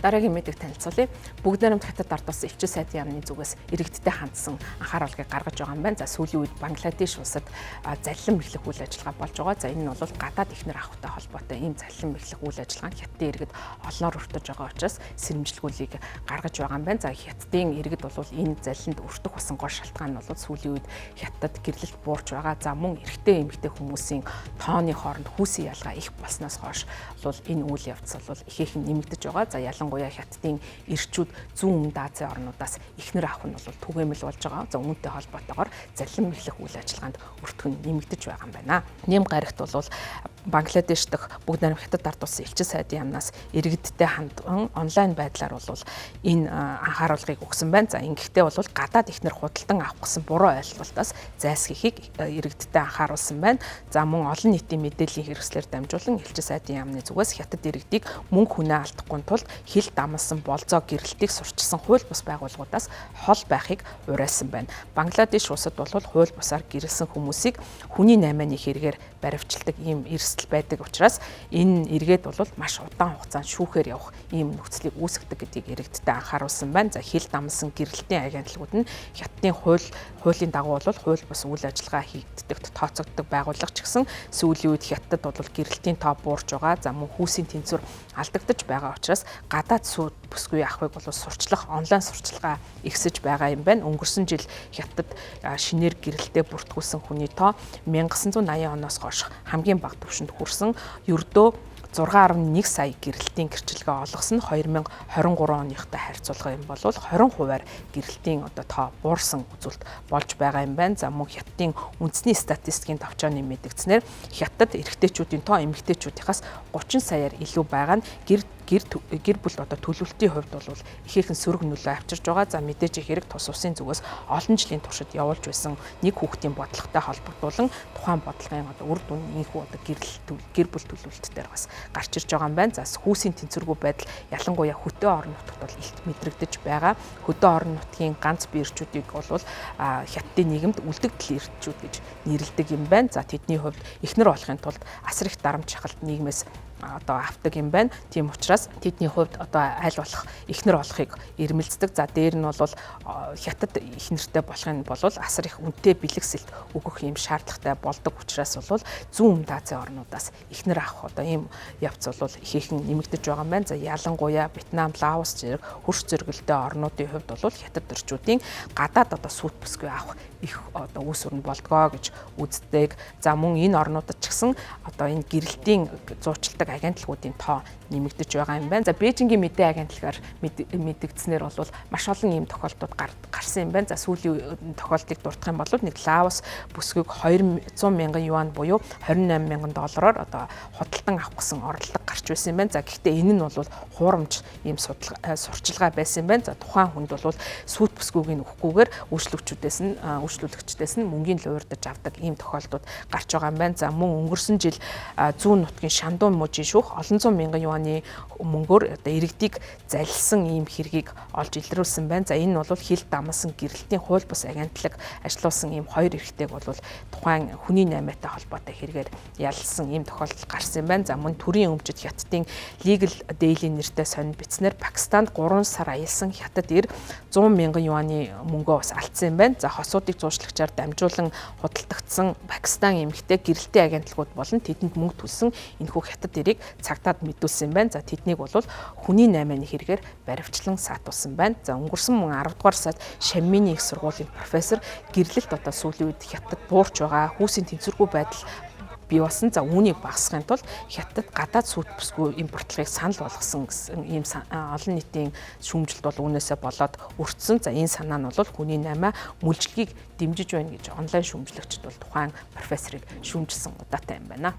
Дараагийн мэдээ танилцуулъя. Бүгд найрамд хятад ард улсын элчин сайдын яамны зүгээс иргэдтэй хандсан анхааруулгыг гаргаж байгаа юм байна. За сүүлийн үед Бангладеш улсад заллин мэхлэх үйл ажиллагаа болж байгаа. За энэ нь бол гадаад ихнэр авахтай холбоотой ийм заллин мэхлэх үйл ажиллагаанд хятадын иргэд олноор өртөж байгаа учраас сэрэмжлгүүлийг гаргаж байгаа юм байна. За хятадын иргэд бол энэ заллинд өртөх басан гол шалтгаан нь бол сүүлийн үед хятад гэрлэлт буурч байгаа. За мөн эрэгтэй эмэгтэй хүмүүсийн тооны хооронд хүүсийн ялгаа их болсноос хойш бол энэ үйл явц бол ихээхэн нэмэгдэж байгаа. За ялангуяа хятадын эрчүүд зүүн өмнөд Азийн орнуудаас ихнэр авах нь бол түгээмэл болж байгаа. За үүнтэй холбоотойгоор заллин мэхлэх үйл ажиллагаанд өртгөн нэмэгдэж байгаа юм байна. Нэм гарагт бол Бангладеш дахь бүгд найрамд хятад ард улсын элчин сайдын яамнаас иргэдтэй хандан онлайн байдлаар бол энэ анхааруулгыг өгсөн байна. За ингэхдээ бол гадаад ихнэр худалдан авах гэсэн буруу ойлголтоос зайлсхийхийг иргэдтэй анхааруулсан байна. За мөн олон нийтийн мэдээллийн хэрэгслээр дамжуулан элчин сайдын яамны зүгээс хятад иргэдийг мөнгө хүнээ алдахгүй тулд хил дамалсан болзоо гэрэлтийг сурчилсан хууль бус байгууллагуудаас хол байхыг уриалсан байна. Бангладеш улсад бол хууль бусаар гэрэлсэн хүмүүсийг хүний 8-1 хэрэгээр баривчилдаг ийм эрсдэл байдаг учраас энэ эргээд бол маш удаан хугацаанд шүүхээр явах ийм нөхцөлийг үүсгдэг гэдгийг иргэдтэй анхааруулсан байна. За хил дамалсан гэрэлтийн агентлагууд нь хятадын хуулийн дагуу бол хууль бус үйл ажиллагаа хийгддэг тооцогддог байгууллага ч гэсэн сүүлийн үед хятадд бол гэрэлтийн тоо буурч байгаа. За мөн хүүсийн тэнцвэр алдагдаж байгаа учраас гадаад сууд бүсгүй авахыг бол сурчлах онлайн сурчлагаа ихсэж байгаа юм байна. Өнгөрсөн жил хятадд шинээр гэрэлтэд бүртгүүлсэн хүний тоо 1980 оноос хойш хамгийн бага түвшинд хүрсэн. Ердөө 6.1 сая гэрэлтийн гэрчлэгээ олгосон 2023 оныхтай харьцуулах юм бол 20% гэрэлтийн тоо буурсан үзүүлэлт болж байгаа юм байна. За мөн хятадын үндэсний статистикийн товчооны мэдгдснээр хятад эрэгтэйчүүдийн тоо эмэгтэйчүүдийнхээс 30 саяар илүү байгаа нь гэр бүл төлөвлөлтийн хувьд бол ихээхэн сөрөг нөлөө авчирж байгаа. За мэдээж хэрэг тус улсын зүгээс олон жилийн туршид явуулж байсан нэг хүүхдийн бодлоготой холбогдуулан тухайн бодлогын үр дүн ийхүү гэр бүл төлөвлөлтээр бас гарч ирж байгаа юм байна. За хүүсийн тэнцвэргүй байдал ялангуяа хөдөө орон нутгад бол илт мэдрэгдэж байгаа. Хөдөө орон нутгийн ганц бие эрчүүдийг бол хятадын нийгэмд үлдэгдэл эрчүүд гэж нэрлэдэг юм байна. За тэдний хувьд эхнэр болохын тулд асар их дарамт шахалт нийгмээс авдаг юм байна. Тийм учраас тэдний хувьд аль болох эхнэр болохыг ирмэлцдэг. За дээр нь бол хятад эхнэртэй болохын бол асар их үнэтэй бэлэгсэлт өгөх юм шаардлагатай болдог учраас бол зүүн өмнөд Азийн орнуудаас эхнэр авах ийм явц бол ихээхэн нэмэгдэж байгаа юм байна. За ялангуяа Вьетнам, Лаос зэрэг хөрш зэрэгэлдээ орнуудын хувьд бол хятад эрчүүдийн гадаад сүйт бүсгүй авах их үүсвэр нь болдгоо гэж үздэг. За мөн энэ орнуудад ч гэсэн энэ гэрэлтийн зуучилдаг агентлагуудын тоо нэмэгдэж байгаа юм байна. За Бээжингийн мэдээ агентлагаар мэдэгдснээр бол маш олон ийм тохиолдлууд гарсан юм байна. За сүүлийн тохиолдлыг дурдах юм бол нэг Лаос бүсгүйг 200 мянган юан буюу 28 мянган доллараар худалдан авах гэсэн оролдлого гарч байсан юм байна. За гэхдээ энэ нь бол хуурамч ийм сурчилгаа байсан юм байна. За тухайн хүнд бол сүйт бүсгүйг өгөхгүйгээр үйлчлүүлэгчдээс нь мөнгөний луурдаж авдаг ийм тохиолдлууд гарч байгаа юм байна. За мөн өнгөрсөн жил зүүн нутгийн Шандун мужийн шүүх олон зуун мянган юаны мөнгөөр иргэдийг залилсан ийм хэргийг олж илрүүлсэн байна. За энэ нь бол хил дамалсан гэрэлтийн хууль бус агентлаг ажилуулсан ийм хоёр эрэгтэйг бол тухайн хүний 8-тай холбоотой хэрэгээр ялсан ийм тохиолдол гарсан юм байна. За мөн төрийн өмчөд хятадын Legal Daily нэртэй сонин бичснээр Пакистанд 3 сар аялсан хятад 100 мянган юаны мөнгөө бас алдсан юм байна. За хосуудыг зуучлагчаар дамжуулан худалдагдсан Пакистан эмэгтэй гэрэлтийн агентлагууд болон тэдэнд мөнгө төлсөн энэхүү хятад ирийг цагтаад мэдүүлсэн юм байна. За тэднийг бол хүний 8-ны хэрэгээр баривчлан саатуулсан байна. За өнгөрсөн мөн 10 дугаар сард Шамминий их сургуулийн профессор гэрлэлт сүүлийн үед хятад буурч байгаа хүүсийн тэнцвэргүй байдал бий болсон. За үүнийг багасгахын тулд хятад гадаад сүйт бүсгүй импортлогыг санал болгосон гэсэн ийм олон нийтийн шүүмжилт бол үүнээсээ болоод өртсөн. За энэ санаа нь бол хүний 8 мүлжлэгийг дэмжиж байна гэж онлайн шүүмжлэгчд бол тухайн профессорыг шүүмжилсэн удаатай юм байна.